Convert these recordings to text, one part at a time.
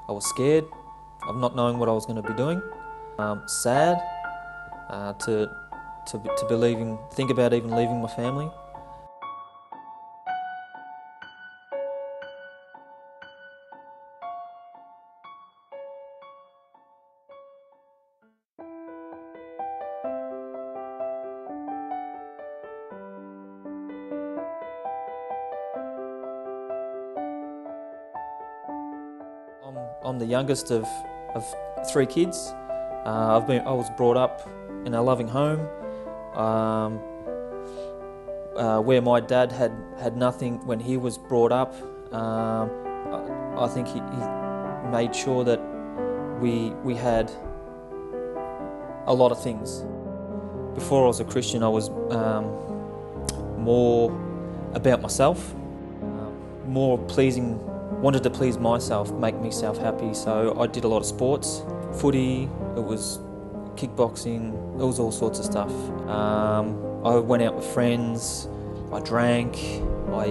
I was scared of not knowing what I was going to be doing. Sad to think about even leaving my family. I'm the youngest of 3 kids. I was brought up in a loving home where my dad had nothing when he was brought up. I think he made sure that we had a lot of things. Before I was a Christian, I was more about myself, wanted to please myself, make myself happy. So I did a lot of sports, footy, it was kickboxing, it was all sorts of stuff. I went out with friends, I drank, I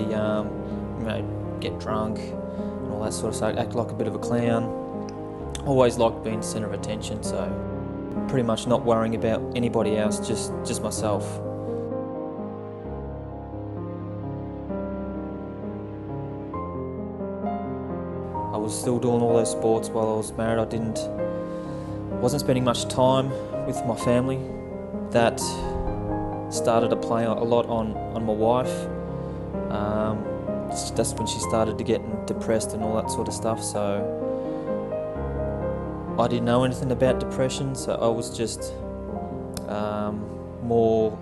get drunk and all that sort of stuff, act like a bit of a clown. Always liked being the centre of attention, so pretty much not worrying about anybody else, just myself. I was still doing all those sports while I was married. Wasn't spending much time with my family. That started to play a lot on my wife. That's when she started to get depressed and all that sort of stuff. So I didn't know anything about depression, so I was just more,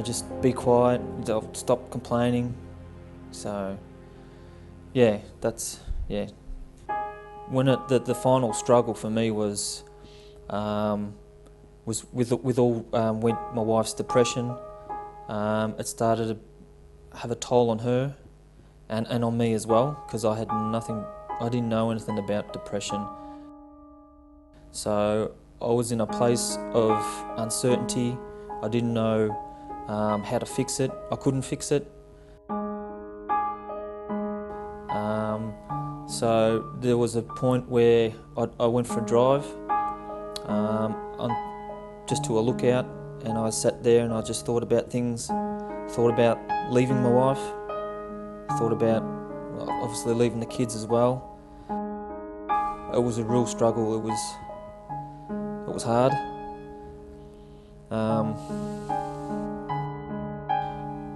just be quiet, stop complaining. So yeah, when the final struggle for me was with my wife's depression. It started to have a toll on her and on me as well, because I didn't know anything about depression. So I was in a place of uncertainty. I didn't know how to fix it. I couldn't fix it. So there was a point where I went for a drive just to a lookout, and I sat there and I just thought about things, thought about leaving my wife, thought about obviously leaving the kids as well. It was a real struggle. It was hard.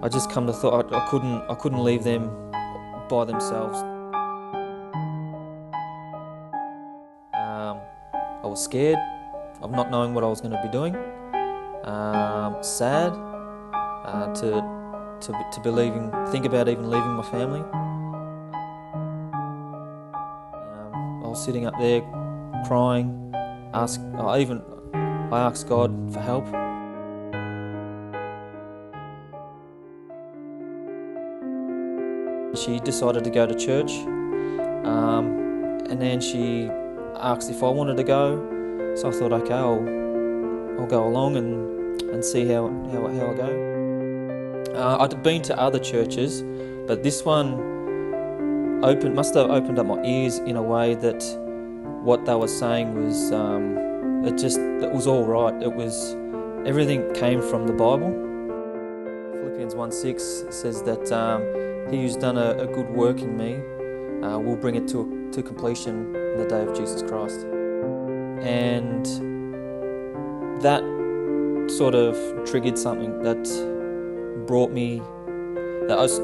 I just come to thought I couldn't leave them by themselves. I was scared of not knowing what I was going to be doing. Sad to think about even leaving my family. I was sitting up there crying. I asked God for help. She decided to go to church, and then she asked if I wanted to go. So I thought, okay, I'll go along and see how I go. I'd been to other churches, but this one must have opened up my ears in a way that what they were saying was it was all right. Everything came from the Bible. Philippians 1:6 says that he who's done a good work in me will bring it to completion in the day of Jesus Christ. And that sort of triggered something that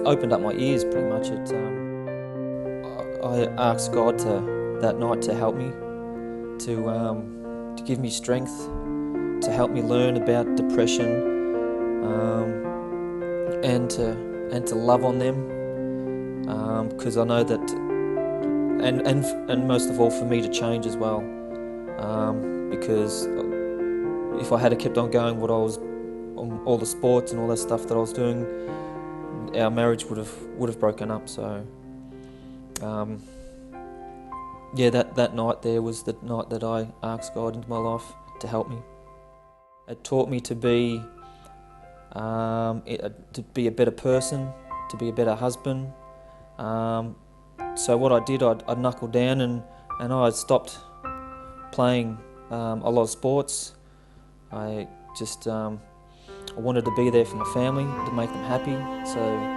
opened up my ears pretty much. I asked God that night to help me, to give me strength, to help me learn about depression, and to love on them, because I know that, and most of all for me to change as well, because if I had kept on going on all the sports and all that stuff that I was doing, our marriage would have broken up. So that night there was the night that I asked God into my life to help me. It taught me to be a better person, to be a better husband. So what I did, I'd knuckle down and I stopped playing a lot of sports. I just I wanted to be there for my family, to make them happy. So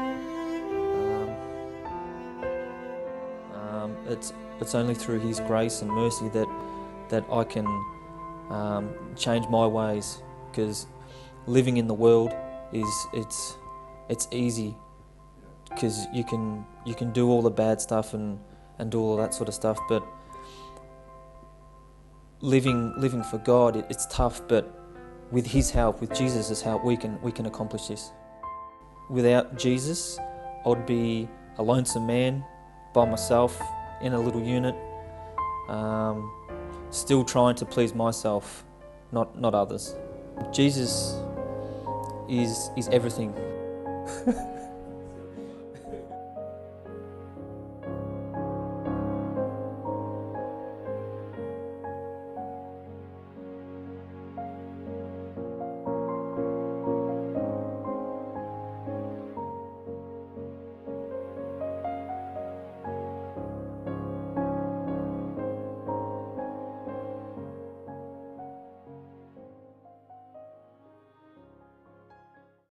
it's only through His grace and mercy that I can change my ways, because living in the world it's easy, because you can do all the bad stuff and do all that sort of stuff, but living for God, it's tough. But with His help, with Jesus' help, we can accomplish this. Without Jesus, I'd be a lonesome man by myself in a little unit, still trying to please myself, not others. Jesus is everything.